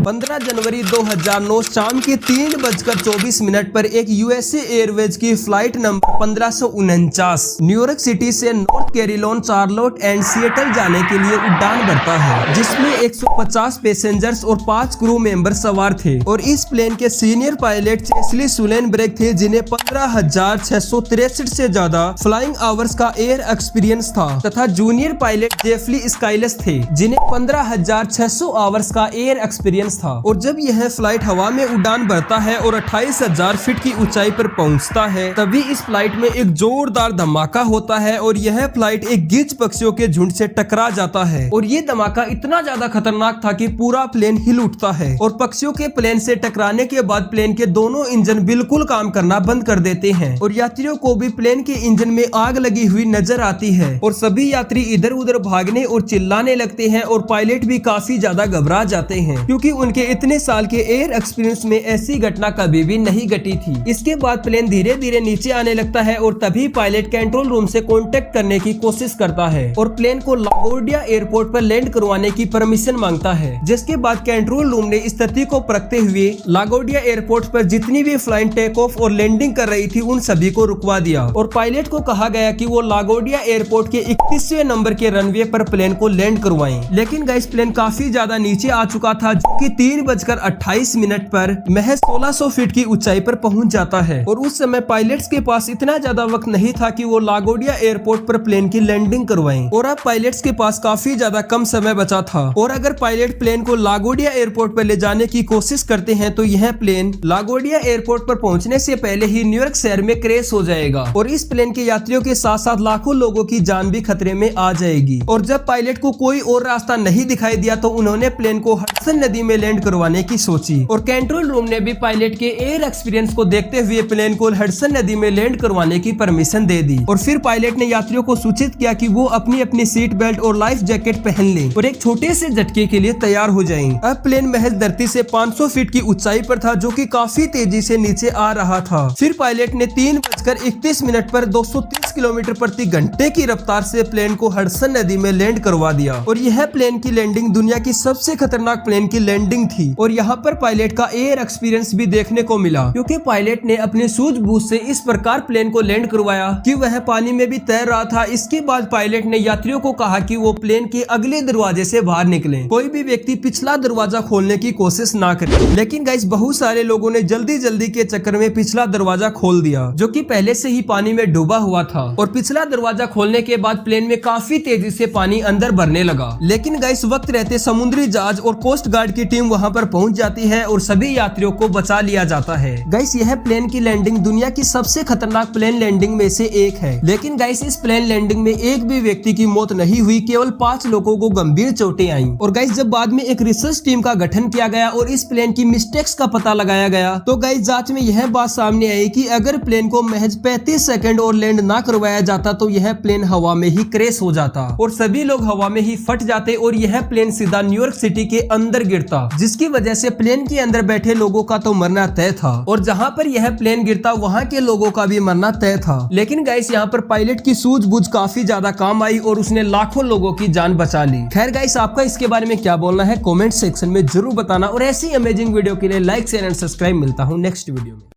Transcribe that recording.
15 जनवरी 2009 शाम के 3:24 पर एक यूएसए एयरवेज की फ्लाइट नंबर 1549 न्यूयॉर्क सिटी से north Carolina, Charlotte and Seattle जाने के लिए उड़ान भरता है, जिसमें 150 पैसेंजर्स और 5 क्रू मेंबर सवार थे। और इस प्लेन के सीनियर पायलट चेस्ली सुलेनबर्ग थे, जिन्हें 15,663 से ज्यादा फ्लाइंग आवर्स का एयर एक्सपीरियंस था, तथा जूनियर पायलट जेफली स्काइलस थे, जिन्हें 15,600 आवर्स का एयर एक्सपीरियंस था। और जब यह फ्लाइट हवा में उड़ान भरता है और 28,000 फीट की ऊंचाई पर पहुंचता है, तभी इस फ्लाइट में एक जोरदार धमाका होता है और यह फ्लाइट एक गिच पक्षियों के झुंड से टकरा जाता है। और ये धमाका इतना ज्यादा खतरनाक था कि पूरा प्लेन हिल उठता है और पक्षियों के प्लेन से टकराने के बाद प्लेन के दोनों इंजन बिल्कुल काम करना बंद कर देते हैं और यात्रियों को भी प्लेन के इंजन में आग लगी हुई नजर आती है। और सभी यात्री इधर उधर भागने और चिल्लाने लगते हैं और पायलट भी काफी ज्यादा घबरा जाते हैं, क्योंकि उनके इतने साल के एयर एक्सपीरियंस में ऐसी घटना कभी भी नहीं घटी थी। इसके बाद प्लेन धीरे धीरे नीचे आने लगता है और तभी पायलट कंट्रोल रूम से कांटेक्ट करने की कोशिश करता है और प्लेन को लागोर्डिया एयरपोर्ट पर लैंड करवाने की परमिशन मांगता है। जिसके बाद कंट्रोल रूम ने स्थिति को परखते हुए लागोर्डिया एयरपोर्ट पर जितनी भी फ्लाइट टेक ऑफ और लैंडिंग कर रही थी उन सभी को रुकवा दिया और पायलट को कहा गया कि वो लागोर्डिया एयरपोर्ट के 31वें नंबर के रनवे पर प्लेन को लैंड करवाएं। लेकिन गाइस प्लेन काफी ज्यादा नीचे आ चुका था, जो कि 3:28 पर महज 1600 फीट की ऊंचाई पर पहुंच जाता है। और उस समय पायलट्स के पास इतना ज्यादा वक्त नहीं था कि वो लागोर्डिया एयरपोर्ट पर प्लेन की लैंडिंग करवाएं। और अब पायलट्स के पास काफी ज्यादा कम समय बचा था और अगर पायलट प्लेन को लागोर्डिया एयरपोर्ट पर ले जाने की कोशिश करते हैं तो यह प्लेन लागोर्डिया एयरपोर्ट पर पहुंचने से पहले ही न्यूयॉर्क शहर में क्रैश हो जाएगा और इस प्लेन के यात्रियों के साथ साथ लाखों लोगों की जान भी खतरे में आ जाएगी। और जब पायलट को कोई और रास्ता नहीं दिखाई दिया तो उन्होंने प्लेन को हडसन नदी में लैंड करवाने की सोची और कंट्रोल रूम ने भी पायलट के एयर एक्सपीरियंस को देखते हुए प्लेन को हडसन नदी में लैंड करवाने की परमिशन दे दी। और फिर पायलट ने यात्रियों को सूचित किया कि वो अपनी अपनी सीट बेल्ट और लाइफ जैकेट पहन लें और एक छोटे से झटके के लिए तैयार हो जाएं। अब प्लेन महज धरती से 500 फीट की ऊंचाई पर था, जो कि काफी तेजी से नीचे आ रहा था। फिर पायलट ने 3:31 पर 230 किलोमीटर प्रति घंटे की रफ्तार से प्लेन को हडसन नदी में लैंड करवा दिया और यह प्लेन की लैंडिंग दुनिया की सबसे खतरनाक प्लेन की लैंडिंग थी। और यहाँ पर पायलट का एयर एक्सपीरियंस भी देखने को मिला, क्योंकि पायलट ने अपने सूझबूझ से इस प्रकार प्लेन को लैंड करवाया कि वह पानी में भी तैर रहा था। इसके बाद पायलट ने यात्रियों को कहा कि वो प्लेन के अगले दरवाजे से बाहर निकले, कोई भी व्यक्ति पिछला दरवाजा खोलने की कोशिश ना करे। लेकिन गाइस बहुत सारे लोगों ने जल्दी जल्दी के चक्कर में पिछला दरवाजा खोल दिया, जो कि पहले से ही पानी में डूबा हुआ था। और पिछला दरवाजा खोलने के बाद प्लेन में काफी तेजी से पानी अंदर भरने लगा। लेकिन गाइस वक्त रहते समुद्री जहाज और कोस्ट गार्ड की टीम वहां पर पहुंच जाती है और सभी यात्रियों को बचा लिया जाता है। गाइस यह प्लेन की लैंडिंग दुनिया की सबसे खतरनाक प्लेन लैंडिंग में से एक है। लेकिन गाइस इस प्लेन लैंडिंग में एक भी व्यक्ति की मौत नहीं हुई, केवल 5 लोगों को गंभीर चोटें आईं। और गाइस जब बाद में एक रिसर्च टीम का गठन किया गया और इस प्लेन की मिस्टेक्स का पता लगाया गया, तो गाइस जांच में यह बात सामने आई कि अगर प्लेन को महज 35 सेकंड और लैंड ना करवाया जाता तो यह प्लेन हवा में ही क्रैश हो जाता और सभी लोग हवा में ही फट जाते और यह प्लेन सीधा न्यूयॉर्क सिटी के अंदर गिरता, जिसकी वजह से प्लेन के अंदर बैठे लोगों का तो मरना तय था और जहां पर यह प्लेन गिरता वहां के लोगों का भी मरना तय था। लेकिन गाइस यहाँ पर पायलट की सूझबूझ काफी ज्यादा काम आई और उसने लाखों लोगों की जान बचा ली। खैर गाइस आपका इसके बारे में क्या बोलना है कमेंट सेक्शन में जरूर बताना और ऐसी अमेजिंग वीडियो के लिए लाइक शेयर एंड सब्सक्राइब। मिलता हूँ नेक्स्ट वीडियो में।